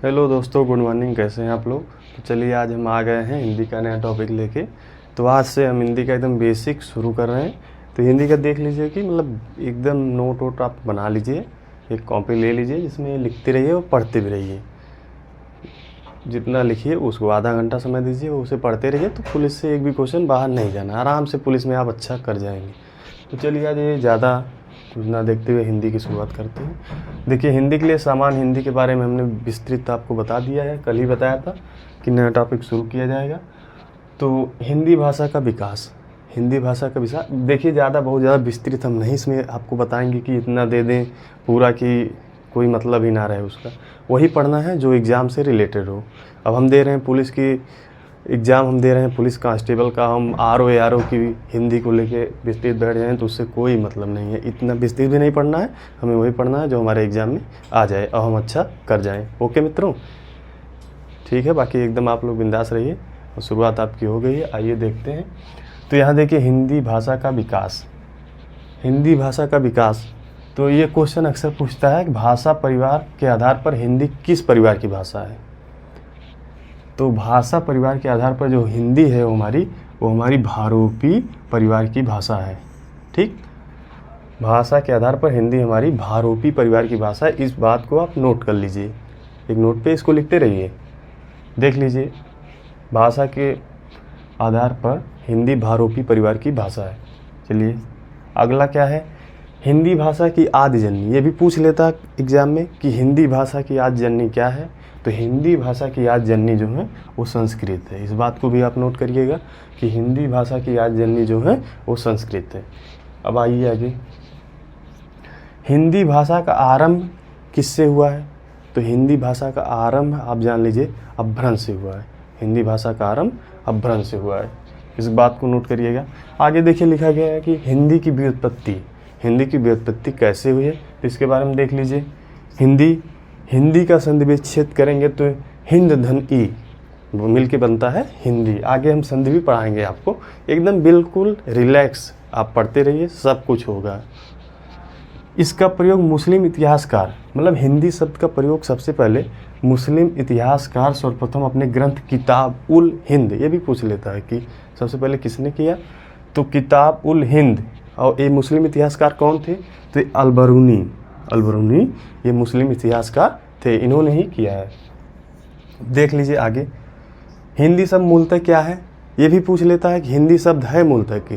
Hello दोस्तों, good morning. कैसे हैं आप लोग? तो चलिए आज हम आ गए हैं हिंदी का नया टॉपिक लेके। तो आज से हम हिंदी का एकदम बेसिक शुरू कर रहे हैं। तो हिंदी का देख लीजिए कि मतलब एकदम नोट वोट आप बना लीजिए, एक कॉपी ले लीजिए जिसमें लिखते रहिए और पढ़ते भी रहिए। जितना लिखिए उसको आधा घंटा समय दीजिए, उसे पढ़ते रहिए तो पुलिस से एक भी क्वेश्चन बाहर नहीं जाना, आराम से पुलिस में आप अच्छा कर जाएंगे। तो चलिए आज ये ज़्यादा कुछ ना देखते हुए हिंदी की शुरुआत करते हैं। देखिए, हिंदी के लिए सामान्य हिंदी के बारे में हमने विस्तृत आपको बता दिया है, कल ही बताया था कि नया टॉपिक शुरू किया जाएगा। तो हिंदी भाषा का विकास, हिंदी भाषा का विकास देखिए, बहुत ज़्यादा विस्तृत हम नहीं इसमें आपको बताएंगे कि इतना दे दें पूरा कि कोई मतलब ही ना रहे उसका। वही पढ़ना है जो एग्ज़ाम से रिलेटेड हो। अब हम दे रहे हैं पुलिस की एग्ज़ाम, हम दे रहे हैं पुलिस कांस्टेबल का, हम आर ओ की हिंदी को लेके विस्तृत बैठ जाएँ तो उससे कोई मतलब नहीं है। इतना विस्तृत भी नहीं पढ़ना है, हमें वही पढ़ना है जो हमारे एग्ज़ाम में आ जाए और हम अच्छा कर जाएँ। ओके मित्रों, ठीक है। बाकी एकदम आप लोग बिंदास रहिए और शुरुआत आपकी हो गई है। आइए देखते हैं। तो यहाँ देखिए, हिंदी भाषा का विकास। हिंदी भाषा का विकास, तो ये क्वेश्चन अक्सर पूछता है कि भाषा परिवार के आधार पर हिंदी किस परिवार की भाषा है। तो भाषा परिवार के आधार पर जो हिंदी है वो हमारी भारोपी परिवार की भाषा है। ठीक, भाषा के आधार पर हिंदी हमारी भारोपी परिवार की भाषा है। इस बात को आप नोट कर लीजिए, एक नोट पे इसको लिखते रहिए। देख लीजिए, भाषा के आधार पर हिंदी भारोपी परिवार की भाषा है। चलिए अगला क्या है, हिंदी भाषा की आदि जननी। ये भी पूछ लेता एग्जाम में कि हिंदी भाषा की आदि जननी क्या है। तो हिंदी भाषा की आदि जननी जो है वो संस्कृत है। इस बात को भी आप नोट करिएगा कि हिंदी भाषा की आदि जननी जो है वो संस्कृत है। अब आइए आगे, हिंदी भाषा का आरंभ किससे हुआ है। तो हिंदी भाषा का आरंभ आप जान लीजिए अपभ्रंश से हुआ है। हिंदी भाषा का आरंभ अपभ्रंश से हुआ है, इस बात को नोट करिएगा। आगे देखिए लिखा गया है कि हिंदी की व्युत्पत्ति कैसे हुई है, तो इसके बारे में देख लीजिए। हिंदी का संधि विच्छेद करेंगे तो हिंद धन ई मिल के बनता है हिंदी। आगे हम संधि भी पढ़ाएंगे आपको, एकदम बिल्कुल रिलैक्स आप पढ़ते रहिए, सब कुछ होगा। इसका प्रयोग मुस्लिम इतिहासकार, मतलब हिंदी शब्द का प्रयोग सबसे पहले मुस्लिम इतिहासकार सर्वप्रथम अपने ग्रंथ किताब उल हिंद, ये भी पूछ लेता है कि सबसे पहले किसने किया। तो किताब उल हिंद, और ये मुस्लिम इतिहासकार कौन थे। तो अलबरूनी ये मुस्लिम इतिहासकार थे, इन्होंने ही किया है। देख लीजिए आगे, हिंदी शब्द मूलतः क्या है, ये भी पूछ लेता है कि हिंदी शब्द है मूलतः कि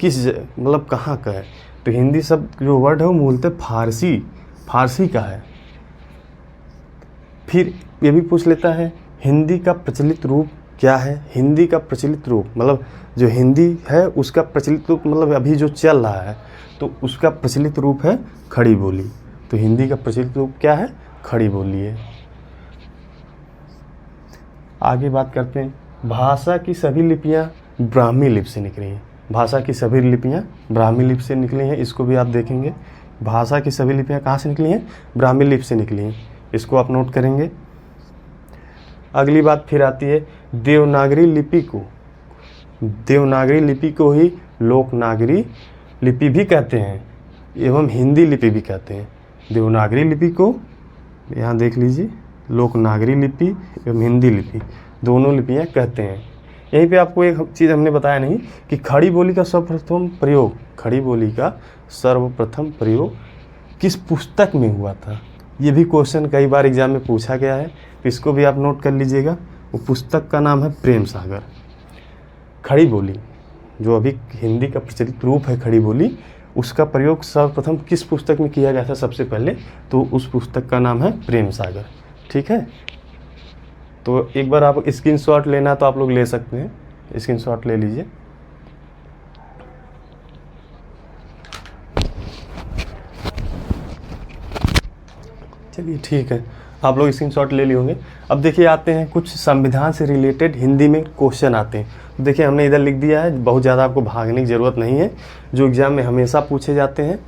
किस मतलब कहाँ का है। तो हिंदी शब्द जो वर्ड है वो मूलतः फारसी का है। फिर ये भी पूछ लेता है हिंदी का प्रचलित रूप क्या है। हिंदी का प्रचलित रूप मतलब जो हिंदी है उसका प्रचलित रूप मतलब अभी जो चल रहा है तो उसका प्रचलित रूप है खड़ी बोली। तो हिंदी का प्रचलित रूप क्या है, खड़ी बोली है। आगे बात करते हैं, भाषा की सभी लिपियां ब्राह्मी लिपि से निकली हैं। भाषा की सभी लिपियां ब्राह्मी लिपि से निकली हैं, इसको भी आप देखेंगे। भाषा की सभी लिपियां कहाँ से निकली हैं, ब्राह्मी लिपि से निकली हैं, इसको आप नोट करेंगे। अगली बात फिर आती है देवनागरी लिपि को ही लोकनागरी लिपि भी कहते हैं एवं हिंदी लिपि भी कहते हैं। देवनागरी लिपि को यहाँ देख लीजिए, लोकनागरी लिपि एवं हिंदी लिपि दोनों लिपियाँ कहते हैं। यहीं पे आपको एक चीज़ हमने बताया नहीं कि खड़ी बोली का सर्वप्रथम प्रयोग किस पुस्तक में हुआ था। ये भी क्वेश्चन कई बार एग्जाम में पूछा गया है, तो इसको भी आप नोट कर लीजिएगा। वो पुस्तक का नाम है प्रेम सागर। खड़ी बोली जो अभी हिंदी का प्रचलित रूप है खड़ी बोली, उसका प्रयोग सर्वप्रथम किस पुस्तक में किया गया था सबसे पहले, तो उस पुस्तक का नाम है प्रेम सागर। ठीक है, तो एक बार आप स्क्रीनशॉट लेना तो आप लोग ले सकते हैं, स्क्रीनशॉट ले लीजिए। चलिए ठीक है, आप लोग स्क्रीनशॉट ले लिए होंगे। अब देखिए आते हैं कुछ संविधान से रिलेटेड हिंदी में क्वेश्चन आते हैं। तो देखिए हमने इधर लिख दिया है, बहुत ज़्यादा आपको भागने की ज़रूरत नहीं है, जो एग्ज़ाम में हमेशा पूछे जाते हैं,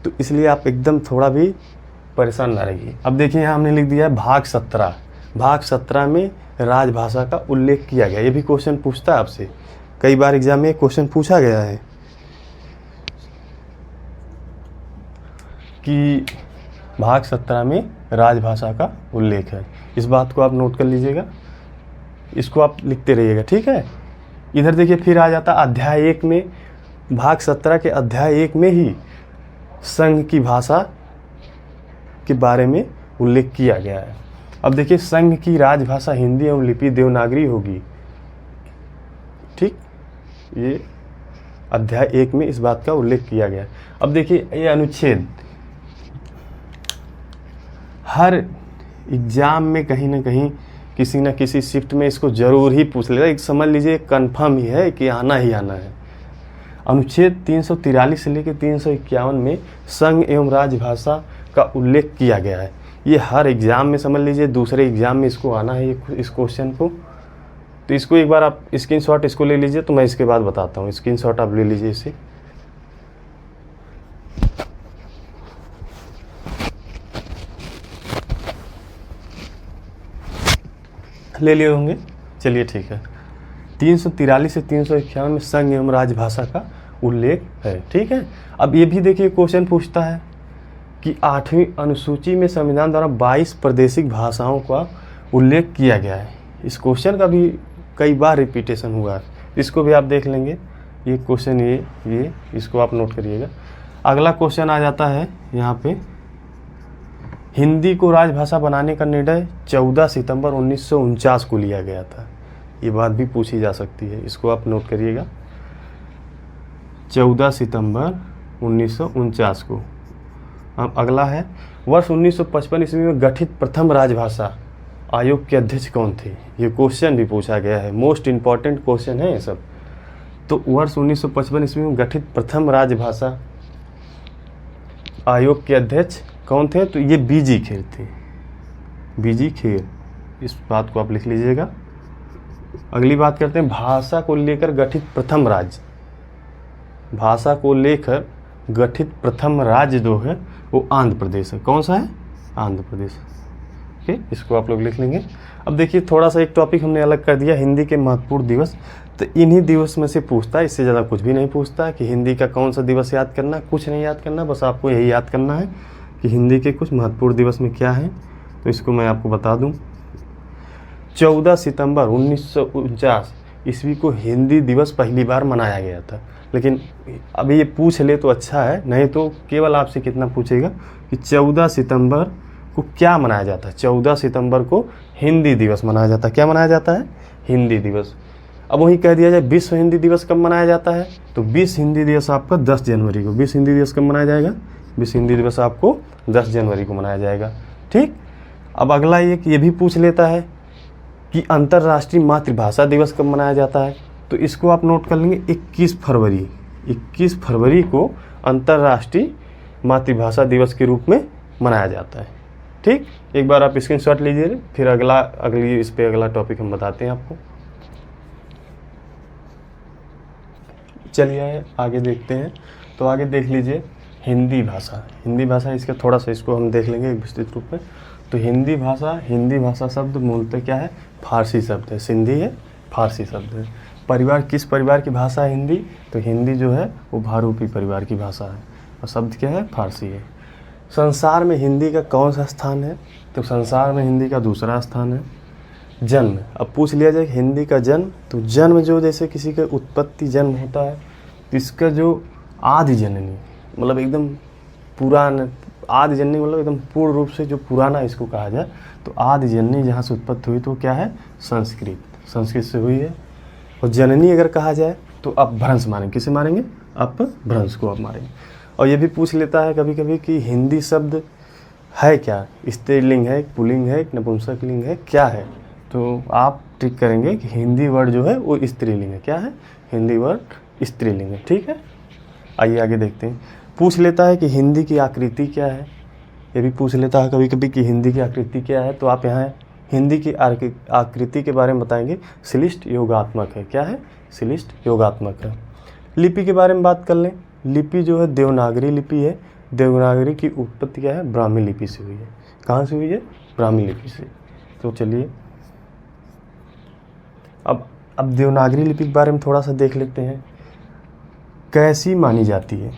तो इसलिए आप एकदम थोड़ा भी परेशान ना रहिए। अब देखिए यहाँ हमने लिख दिया है भाग 17 में राजभाषा का उल्लेख किया गया। ये भी क्वेश्चन पूछता है आपसे, कई बार एग्जाम में क्वेश्चन पूछा गया है कि भाग 17 में राजभाषा का उल्लेख है। इस बात को आप नोट कर लीजिएगा, इसको आप लिखते रहिएगा, ठीक है। इधर देखिए फिर आ जाता अध्याय 1 में, भाग 17 के अध्याय 1 में ही संघ की भाषा के बारे में उल्लेख किया गया है। अब देखिए संघ की राजभाषा हिंदी एवं लिपि देवनागरी होगी, ठीक, ये अध्याय 1 में इस बात का उल्लेख किया गया है। अब देखिए ये अनुच्छेद हर एग्जाम में कहीं ना कहीं किसी न किसी शिफ्ट में इसको जरूर ही पूछ लेगा, एक समझ लीजिए कंफर्म ही है कि आना ही आना है। अनुच्छेद 343 से लेकर 351 में संघ एवं राजभाषा का उल्लेख किया गया है। ये हर एग्जाम में समझ लीजिए, दूसरे एग्जाम में इसको आना है इस क्वेश्चन को। तो इसको एक बार आप स्क्रीनशॉट इसको ले लीजिए, तो मैं इसके बाद बताता हूँ। स्क्रीनशॉट आप ले लीजिए इसे, ले लिए होंगे, चलिए ठीक है। 343 से 351 में संघ एवं राजभाषा का उल्लेख है, ठीक है। अब ये भी देखिए क्वेश्चन पूछता है कि 8वीं अनुसूची में संविधान द्वारा 22 प्रादेशिक भाषाओं का उल्लेख किया गया है। इस क्वेश्चन का भी कई बार रिपीटेशन हुआ है, इसको भी आप देख लेंगे। ये क्वेश्चन ये इसको आप नोट करिएगा। अगला क्वेश्चन आ जाता है यहाँ पे, हिंदी को राजभाषा बनाने का निर्णय 14 सितंबर 1949 को लिया गया था। ये बात भी पूछी जा सकती है, इसको आप नोट करिएगा, 14 सितंबर 1949 को। अब अगला है, वर्ष 1955 ईस्वी में गठित प्रथम राजभाषा आयोग के अध्यक्ष कौन थे। ये क्वेश्चन भी पूछा गया है, मोस्ट इम्पॉर्टेंट क्वेश्चन है ये सब। तो वर्ष 1955 ईस्वी में गठित प्रथम राजभाषा आयोग के अध्यक्ष कौन थे, तो ये बीजी खेर थे, बीजी खेर, इस बात को आप लिख लीजिएगा। अगली बात करते हैं, भाषा को लेकर गठित प्रथम राज्य, भाषा को लेकर गठित प्रथम राज्य जो है वो आंध्र प्रदेश है। कौन सा है, आंध्र प्रदेश, ओके, इसको आप लोग लिख लेंगे। अब देखिए थोड़ा सा एक टॉपिक हमने अलग कर दिया, हिंदी के महत्वपूर्ण दिवस। तो इन्हीं दिवस में से पूछता है, इससे ज़्यादा कुछ भी नहीं पूछता कि हिंदी का कौन सा दिवस याद करना, कुछ नहीं याद करना, बस आपको यही याद करना है कि हिंदी के कुछ महत्वपूर्ण दिवस में क्या है। तो इसको मैं आपको बता दूं, 14 सितंबर 1949 ईस्वी को हिंदी दिवस पहली बार मनाया गया था। लेकिन अभी ये पूछ ले तो अच्छा है, नहीं तो केवल आपसे कितना पूछेगा कि 14 सितंबर को क्या मनाया जाता है। 14 सितंबर को हिंदी दिवस मनाया जाता है। क्या मनाया जाता है, हिंदी दिवस। अब वही कह दिया जाए विश्व हिंदी दिवस कब मनाया जाता है, तो विश्व हिंदी दिवस आपका 10 जनवरी को। विश्व हिंदी दिवस कब मनाया जाएगा, विश्व हिंदी दिवस आपको 10 जनवरी को मनाया जाएगा, ठीक। अब अगला ये भी पूछ लेता है कि अंतर्राष्ट्रीय मातृभाषा दिवस कब मनाया जाता है, तो इसको आप नोट कर लेंगे, 21 फरवरी। 21 फरवरी को अंतर्राष्ट्रीय मातृभाषा दिवस के रूप में मनाया जाता है, ठीक। एक बार आप स्क्रीनशॉट लीजिए, फिर इस पे अगला टॉपिक हम बताते हैं आपको। चलिए आगे देखते हैं। तो आगे देख लीजिए हिंदी भाषा। हिंदी भाषा इसका थोड़ा सा इसको हम देख लेंगे एक विस्तृत रूप में। तो हिंदी भाषा शब्द मूलतः क्या है, फारसी शब्द है, सिंधी है, फारसी शब्द है। परिवार, किस परिवार की भाषा है हिंदी, तो हिंदी जो है वो भारूपी परिवार की भाषा है और शब्द क्या है, फारसी है। संसार में हिंदी का कौन सा स्थान है, तो संसार में हिंदी का दूसरा स्थान है। जन्म, अब पूछ लिया जाए हिंदी का जन्म, तो जन्म जो जैसे किसी का उत्पत्ति जन्म होता है, तो इसका जो आदि जननी मतलब एकदम पुराना, आदि जननी मतलब एकदम पूर्ण रूप से जो पुराना इसको कहा जाए, तो आदि जननी जहाँ से उत्पत्ति हुई तो क्या है, संस्कृत से हुई है। और जननी अगर कहा जाए तो अपभ्रंश मानेंगे, किसे मानेंगे, अपभ्रंश को आप मारेंगे। और ये भी पूछ लेता है कभी कभी कि हिंदी शब्द है क्या, स्त्रीलिंग है, पुल्लिंग है, नपुंसक लिंग है, क्या है, तो आप टिक करेंगे कि हिंदी वर्ड जो है वो स्त्रीलिंग है। क्या है, हिंदी वर्ड स्त्रीलिंग है, ठीक है। आइए आगे देखते हैं। पूछ लेता है कि हिंदी की आकृति क्या है, ये भी पूछ लेता है कभी कभी कि हिंदी की आकृति क्या है, तो आप यहाँ हिंदी की आकृति के बारे में बताएंगे, श्लिष्ट योगात्मक है। क्या है, श्लिष्ट योगात्मक है। लिपि के बारे में बात कर लें, लिपि जो है देवनागरी लिपि है। देवनागरी की उत्पत्ति क्या है, ब्राह्मी लिपि से हुई है। कहाँ से हुई है, ब्राह्मी लिपि से। तो चलिए अब देवनागरी लिपि के बारे में थोड़ा सा देख लेते हैं, कैसी मानी जाती है,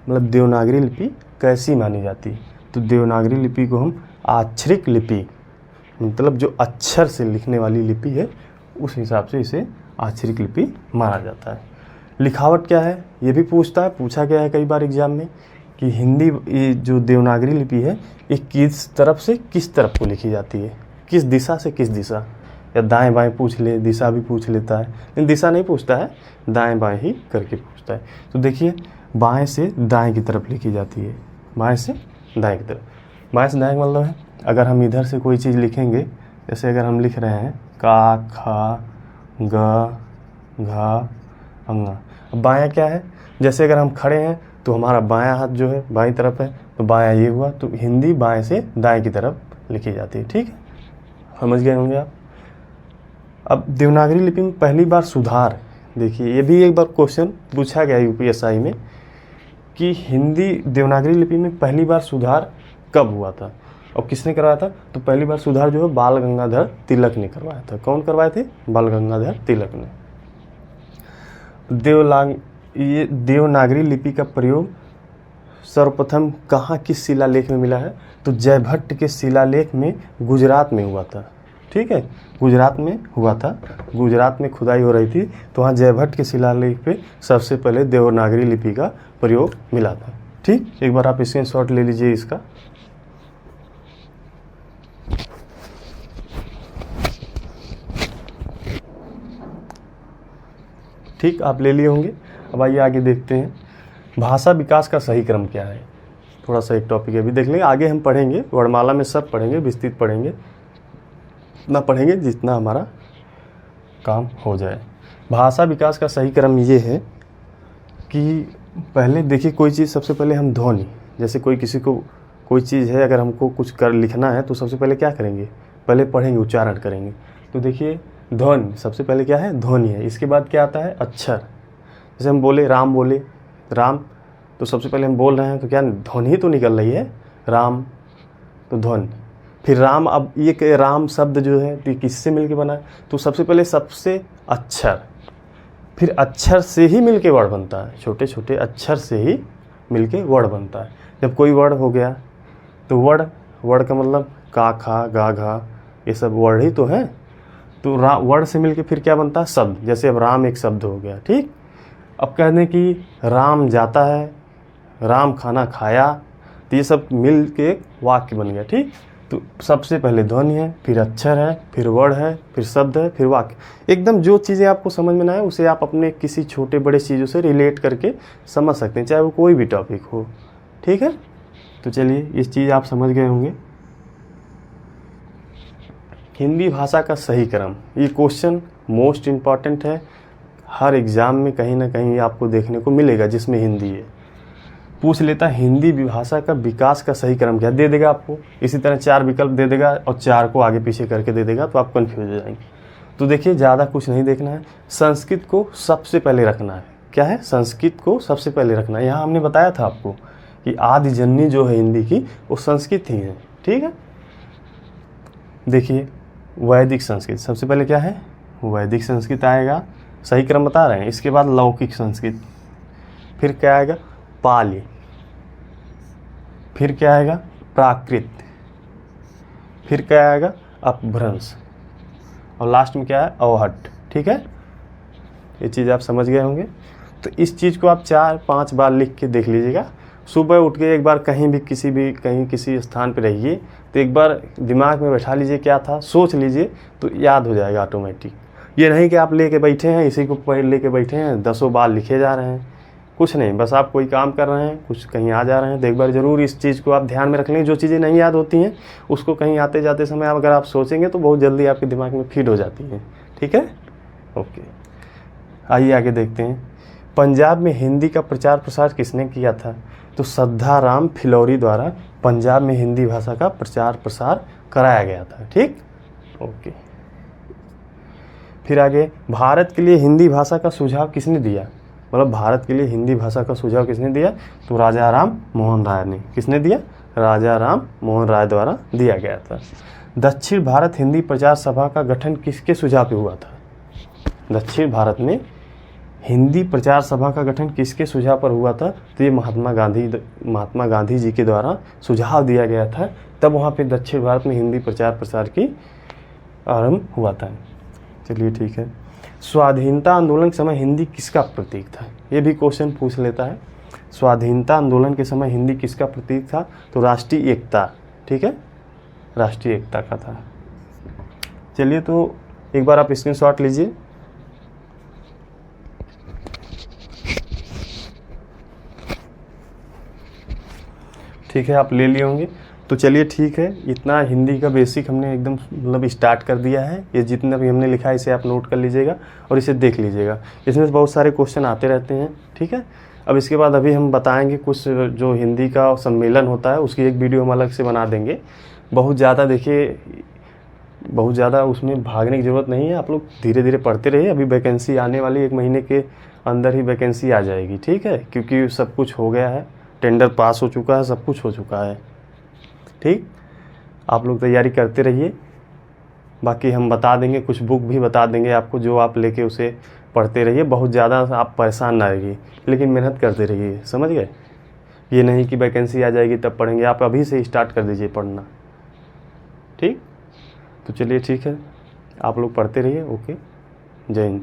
मतलब देवनागरी लिपि कैसी मानी जाती है। तो देवनागरी लिपि को हम आक्षरिक लिपि, मतलब जो अक्षर से लिखने वाली लिपि है उस हिसाब से इसे आक्षरिक लिपि माना जाता है। लिखावट क्या है ये भी पूछा गया है कई बार एग्जाम में कि हिंदी ये जो देवनागरी लिपि है ये किस तरफ से किस तरफ को लिखी जाती है, किस दिशा से किस दिशा, या दाएं बाएं पूछ ले, दिशा भी पूछ लेता है, लेकिन दिशा नहीं पूछता है, दाएं बाएं ही करके पूछता है। तो देखिए बाएं से दाएं की तरफ लिखी जाती है, बाएं से दाएं की तरफ। बाएं से दाएं का मतलब है अगर हम इधर से कोई चीज़ लिखेंगे, जैसे अगर हम लिख रहे हैं का, खा, ग, घा, अंगा, अब बायां क्या है, जैसे अगर हम खड़े हैं तो हमारा बायां हाथ जो है बाईं तरफ है, तो बायां ये हुआ, तो हिंदी बाएं से दाएं की तरफ लिखी जाती है। ठीक है, समझ गए होंगे आप। अब देवनागरी लिपि में पहली बार सुधार, देखिए ये भी एक बार क्वेश्चन पूछा गया यूपीएसआई में कि हिंदी देवनागरी लिपि में पहली बार सुधार कब हुआ था और किसने करवाया था। तो पहली बार सुधार जो है बाल गंगाधर तिलक ने करवाया था। कौन करवाए थे? बाल गंगाधर तिलक ने। ये देवनागरी लिपि का प्रयोग सर्वप्रथम कहाँ किस शिलालेख में मिला है? तो जयभट्ट के शिलालेख में गुजरात में हुआ था। ठीक है, गुजरात में हुआ था, गुजरात में खुदाई हो रही थी तो वहाँ जयभट्ट के शिलालेख पे सबसे पहले देवनागरी लिपि का प्रयोग मिला था। ठीक, एक बार आप स्क्रीनशॉट ले लीजिए इसका। ठीक, आप ले लिए होंगे। अब आइए आगे देखते हैं भाषा विकास का सही क्रम क्या है। थोड़ा सा एक टॉपिक है, अभी देख लेंगे, आगे हम पढ़ेंगे वर्णमाला में सब पढ़ेंगे, विस्तृत पढ़ेंगे, इतना पढ़ेंगे जितना हमारा काम हो जाए। भाषा विकास का सही क्रम ये है कि पहले देखिए कोई चीज़, सबसे पहले हम ध्वनि, जैसे कोई किसी को कोई चीज़ है, अगर हमको कुछ कर लिखना है तो सबसे पहले क्या करेंगे? पहले पढ़ेंगे, उच्चारण करेंगे। तो देखिए ध्वनि सबसे पहले क्या है? ध्वनि है। इसके बाद क्या आता है? अक्षर। जैसे हम बोले राम, बोले राम, तो सबसे पहले हम बोल रहे हैं तो क्या ध्वनि ही तो निकल रही है, राम, तो ध्वनि। फिर राम, अब ये राम शब्द जो है तो किससे मिलके बना है? तो सबसे पहले सबसे अक्षर, फिर अक्षर से ही मिलके वर्ड बनता है, छोटे छोटे अक्षर से ही मिलके वर्ड बनता है। जब कोई वर्ड हो गया तो वर्ड का मतलब का, खा, गा, घा, ये सब वर्ड ही तो है। तो वर्ड से मिलके फिर क्या बनता है? शब्द। जैसे अब राम एक शब्द हो गया। ठीक, अब कह दें कि राम जाता है, राम खाना खाया, तो ये सब मिल के एक वाक्य बन गया। ठीक, तो सबसे पहले ध्वनि है, फिर अक्षर है, फिर वर्ड है, फिर शब्द है, फिर वाक्य। एकदम जो चीज़ें आपको समझ में ना आए उसे आप अपने किसी छोटे बड़े चीज़ों से रिलेट करके समझ सकते हैं, चाहे वो कोई भी टॉपिक हो। ठीक है, तो चलिए इस चीज़ आप समझ गए होंगे। हिंदी भाषा का सही क्रम, ये क्वेश्चन मोस्ट इम्पॉर्टेंट है, हर एग्ज़ाम में कहीं ना कहीं आपको देखने को मिलेगा जिसमें हिंदी है। पूछ लेता हिंदी भाषा का विकास का सही क्रम क्या, दे देगा आपको इसी तरह 4 विकल्प दे देगा और 4 को आगे पीछे करके दे देगा, तो आप कन्फ्यूज हो जाएंगे। तो देखिए ज़्यादा कुछ नहीं देखना है, संस्कृत को सबसे पहले रखना है। क्या है? संस्कृत को सबसे पहले रखना है। यहाँ हमने बताया था आपको कि आदि जननी जो है हिंदी की वो संस्कृत ही है। ठीक है, देखिए वैदिक संस्कृत सबसे पहले क्या है? वैदिक संस्कृत आएगा, सही क्रम बता रहे हैं। इसके बाद लौकिक संस्कृत, फिर क्या आएगा? पाली, फिर क्या आएगा? प्राकृत, फिर क्या आएगा? अपभ्रंश, और लास्ट में क्या है? अवहट्ट। ठीक है, ये चीज़ आप समझ गए होंगे। तो इस चीज़ को आप 4-5 बार लिख के देख लीजिएगा। सुबह उठ के एक बार कहीं भी किसी स्थान पे रहिए तो एक बार दिमाग में बैठा लीजिए क्या था, सोच लीजिए, तो याद हो जाएगा ऑटोमेटिक। ये नहीं कि आप लेके बैठे हैं, इसी को पढ़ लेके बैठे हैं, 10 बार लिखे जा रहे हैं, कुछ नहीं, बस आप कोई काम कर रहे हैं, कुछ कहीं आ जा रहे हैं, तो एक बार ज़रूर इस चीज़ को आप ध्यान में रख लें। जो चीज़ें नहीं याद होती हैं उसको कहीं आते जाते समय अगर आप सोचेंगे तो बहुत जल्दी आपके दिमाग में फीड हो जाती हैं। ठीक है, ओके, आइए आगे देखते हैं। पंजाब में हिंदी का प्रचार प्रसार किसने किया था? तो सद्दाराम फिलौरी द्वारा पंजाब में हिंदी भाषा का प्रचार प्रसार कराया गया था। ठीक, ओके। फिर आगे, भारत के लिए हिंदी भाषा का सुझाव किसने दिया? मतलब भारत के लिए हिंदी भाषा का सुझाव किसने दिया? तो राजा राम मोहन राय ने। किसने दिया? राजा राम मोहन राय द्वारा दिया गया था। दक्षिण भारत हिंदी प्रचार सभा का गठन किसके सुझाव पे हुआ था? दक्षिण भारत में हिंदी प्रचार सभा का गठन किसके सुझाव पर हुआ था? तो ये महात्मा गांधी जी के द्वारा सुझाव दिया गया था, तब वहाँ पे दक्षिण भारत में हिंदी प्रचार प्रसार की आरंभ हुआ था। चलिए ठीक है। स्वाधीनता आंदोलन के समय हिंदी किसका प्रतीक था? ये भी क्वेश्चन पूछ लेता है। स्वाधीनता आंदोलन के समय हिंदी किसका प्रतीक था? तो राष्ट्रीय एकता, ठीक है, राष्ट्रीय एकता का था। चलिए तो एक बार आप स्क्रीनशॉट लीजिए। ठीक है, आप ले लिए होंगे। तो चलिए ठीक है, इतना हिंदी का बेसिक हमने एकदम मतलब स्टार्ट कर दिया है। ये जितना भी हमने लिखा है इसे आप नोट कर लीजिएगा और इसे देख लीजिएगा। इसमें बहुत सारे क्वेश्चन आते रहते हैं, ठीक है। अब इसके बाद अभी हम बताएंगे कुछ जो हिंदी का सम्मेलन होता है उसकी एक वीडियो हम अलग से बना देंगे। बहुत ज़्यादा देखिए, बहुत ज़्यादा उसमें भागने की ज़रूरत नहीं है, आप लोग धीरे धीरे पढ़ते रहिए। अभी वैकेंसी आने वाली, 1 महीने के अंदर ही वैकेंसी आ जाएगी, ठीक है, क्योंकि सब कुछ हो गया है, टेंडर पास हो चुका है, सब कुछ हो चुका है, ठीक। आप लोग तैयारी करते रहिए। बाकी हम बता देंगे, कुछ बुक भी बता देंगे आपको, जो आप लेके उसे पढ़ते रहिए। बहुत ज़्यादा आप परेशान ना रहिए, लेकिन मेहनत करते रहिए, समझ गए। ये नहीं कि वैकेंसी आ जाएगी तब पढ़ेंगे, आप अभी से स्टार्ट कर दीजिए पढ़ना, ठीक। तो चलिए ठीक है, आप लोग पढ़ते रहिए। ओके, जय हिंद।